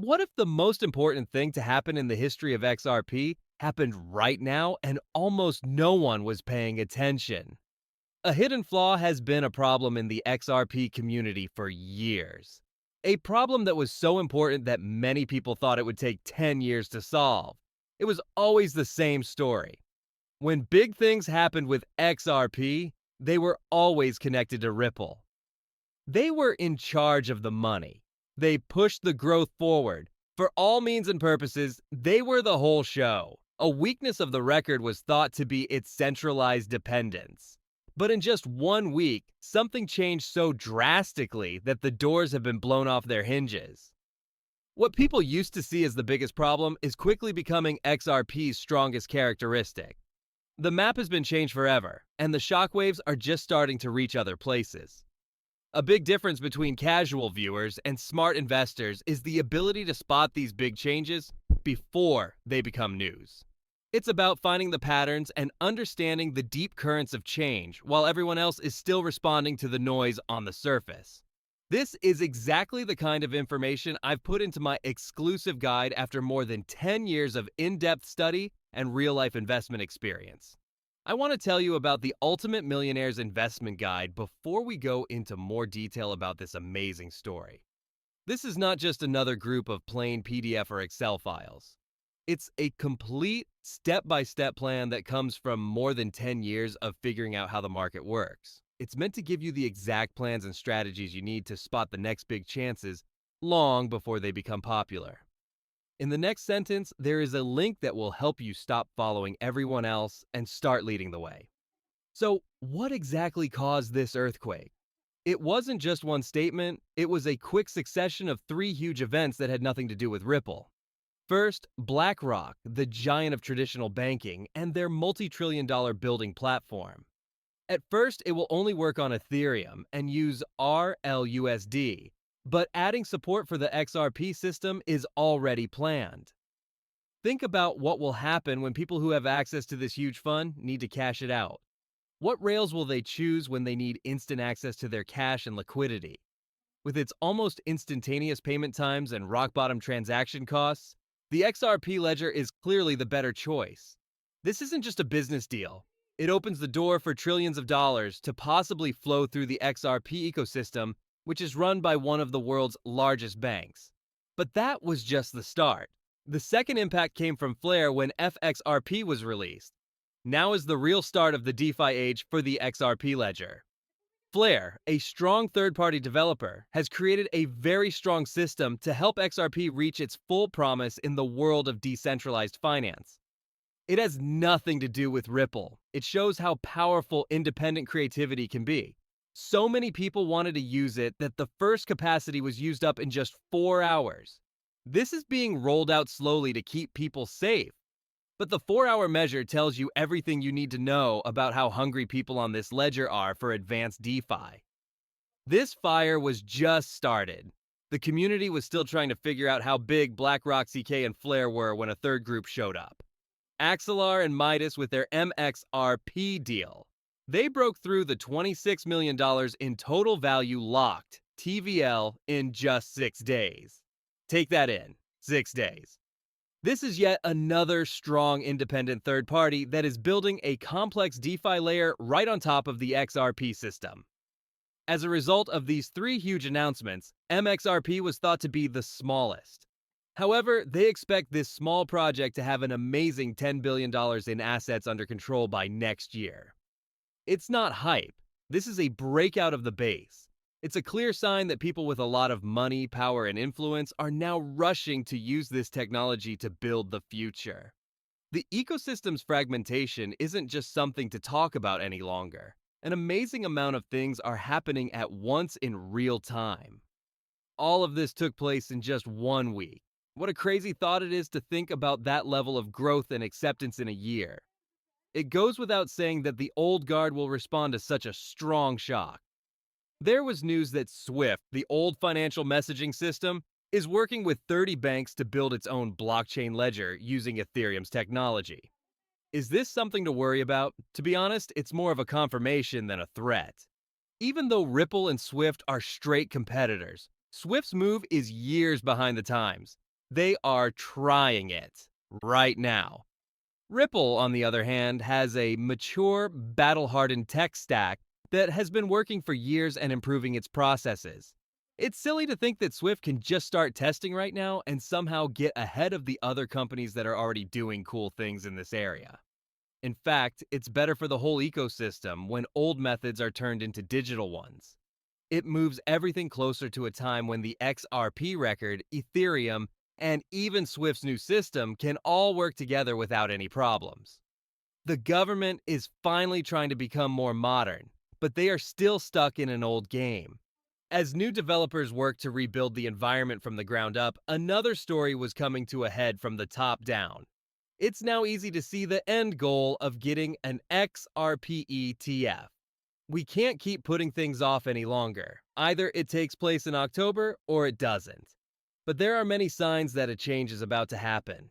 What if the most important thing to happen in the history of XRP happened right now and almost no one was paying attention? A hidden flaw has been a problem in the XRP community for years. A problem that was so important that many people thought it would take 10 years to solve. It was always the same story. When big things happened with XRP, they were always connected to Ripple. They were in charge of the money. They pushed the growth forward. For all means and purposes, they were the whole show. A weakness of the record was thought to be its centralized dependence. But in just 1 week, something changed so drastically that the doors have been blown off their hinges. What people used to see as the biggest problem is quickly becoming XRP's strongest characteristic. The map has been changed forever, and the shockwaves are just starting to reach other places. A big difference between casual viewers and smart investors is the ability to spot these big changes before they become news. It's about finding the patterns and understanding the deep currents of change while everyone else is still responding to the noise on the surface. This is exactly the kind of information I've put into my exclusive guide after more than 10 years of in-depth study and real-life investment experience. I want to tell you about the Ultimate Millionaire's Investment Guide before we go into more detail about this amazing story. This is not just another group of plain PDF or Excel files. It's a complete step-by-step plan that comes from more than 10 years of figuring out how the market works. It's meant to give you the exact plans and strategies you need to spot the next big chances long before they become popular. In the next sentence, there is a link that will help you stop following everyone else and start leading the way. So, what exactly caused this earthquake? It wasn't just one statement, it was a quick succession of 3 huge events that had nothing to do with Ripple. First, BlackRock, the giant of traditional banking, and their multi-trillion-dollar building platform. At first, it will only work on Ethereum and use RLUSD, but adding support for the XRP system is already planned. Think about what will happen when people who have access to this huge fund need to cash it out. What rails will they choose when they need instant access to their cash and liquidity? With its almost instantaneous payment times and rock-bottom transaction costs, the XRP ledger is clearly the better choice. This isn't just a business deal. It opens the door for trillions of dollars to possibly flow through the XRP ecosystem, which is run by one of the world's largest banks. But that was just the start. The second impact came from Flare when FXRP was released. Now is the real start of the DeFi age for the XRP ledger. Flare, a strong third-party developer, has created a very strong system to help XRP reach its full promise in the world of decentralized finance. It has nothing to do with Ripple. It shows how powerful independent creativity can be. So many people wanted to use it that the first capacity was used up in just 4 hours. This is being rolled out slowly to keep people safe. But the 4-hour measure tells you everything you need to know about how hungry people on this ledger are for advanced DeFi. This fire was just started. The community was still trying to figure out how big BlackRock, CK, and Flare were when a third group showed up. Axelar and Midas with their MXRP deal. They broke through the $26 million in total value locked TVL in just 6 days. Take that in, 6 days. This is yet another strong independent third party that is building a complex DeFi layer right on top of the XRP system. As a result of these 3 huge announcements, MXRP was thought to be the smallest. However, they expect this small project to have an amazing $10 billion in assets under control by next year. It's not hype. This is a breakout of the base. It's a clear sign that people with a lot of money, power, and influence are now rushing to use this technology to build the future. The ecosystem's fragmentation isn't just something to talk about any longer. An amazing amount of things are happening at once in real time. All of this took place in just 1 week. What a crazy thought it is to think about that level of growth and acceptance in a year. It goes without saying that the old guard will respond to such a strong shock. There was news that SWIFT, the old financial messaging system, is working with 30 banks to build its own blockchain ledger using Ethereum's technology. Is this something to worry about? To be honest, it's more of a confirmation than a threat. Even though Ripple and SWIFT are straight competitors, SWIFT's move is years behind the times. They are trying it right now. Ripple, on the other hand, has a mature, battle-hardened tech stack that has been working for years and improving its processes. It's silly to think that Swift can just start testing right now and somehow get ahead of the other companies that are already doing cool things in this area. In fact, it's better for the whole ecosystem when old methods are turned into digital ones. It moves everything closer to a time when the XRP record, Ethereum, and even Swift's new system can all work together without any problems. The government is finally trying to become more modern, but they are still stuck in an old game. As new developers work to rebuild the environment from the ground up, another story was coming to a head from the top down. It's now easy to see the end goal of getting an XRP ETF. We can't keep putting things off any longer. Either it takes place in October or it doesn't. But there are many signs that a change is about to happen.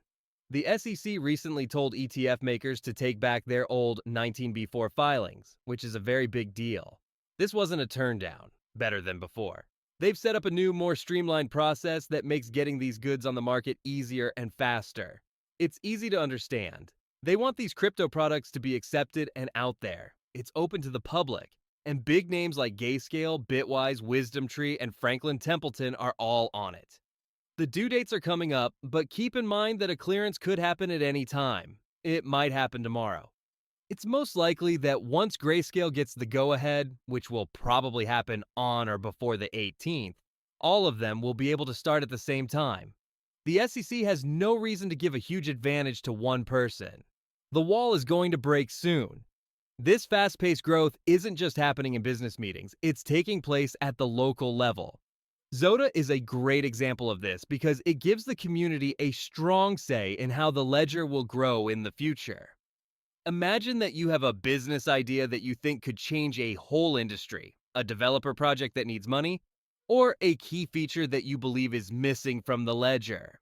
The SEC recently told ETF makers to take back their old 19B4 filings, which is a very big deal. This wasn't a turndown, better than before. They've set up a new, more streamlined process that makes getting these goods on the market easier and faster. It's easy to understand. They want these crypto products to be accepted and out there. It's open to the public, and big names like Grayscale, Bitwise, WisdomTree, and Franklin Templeton are all on it. The due dates are coming up, but keep in mind that a clearance could happen at any time. It might happen tomorrow. It's most likely that once Grayscale gets the go-ahead, which will probably happen on or before the 18th, all of them will be able to start at the same time. The SEC has no reason to give a huge advantage to one person. The wall is going to break soon. This fast-paced growth isn't just happening in business meetings, it's taking place at the local level. XRP is a great example of this because it gives the community a strong say in how the ledger will grow in the future. Imagine that you have a business idea that you think could change a whole industry, a developer project that needs money, or a key feature that you believe is missing from the ledger.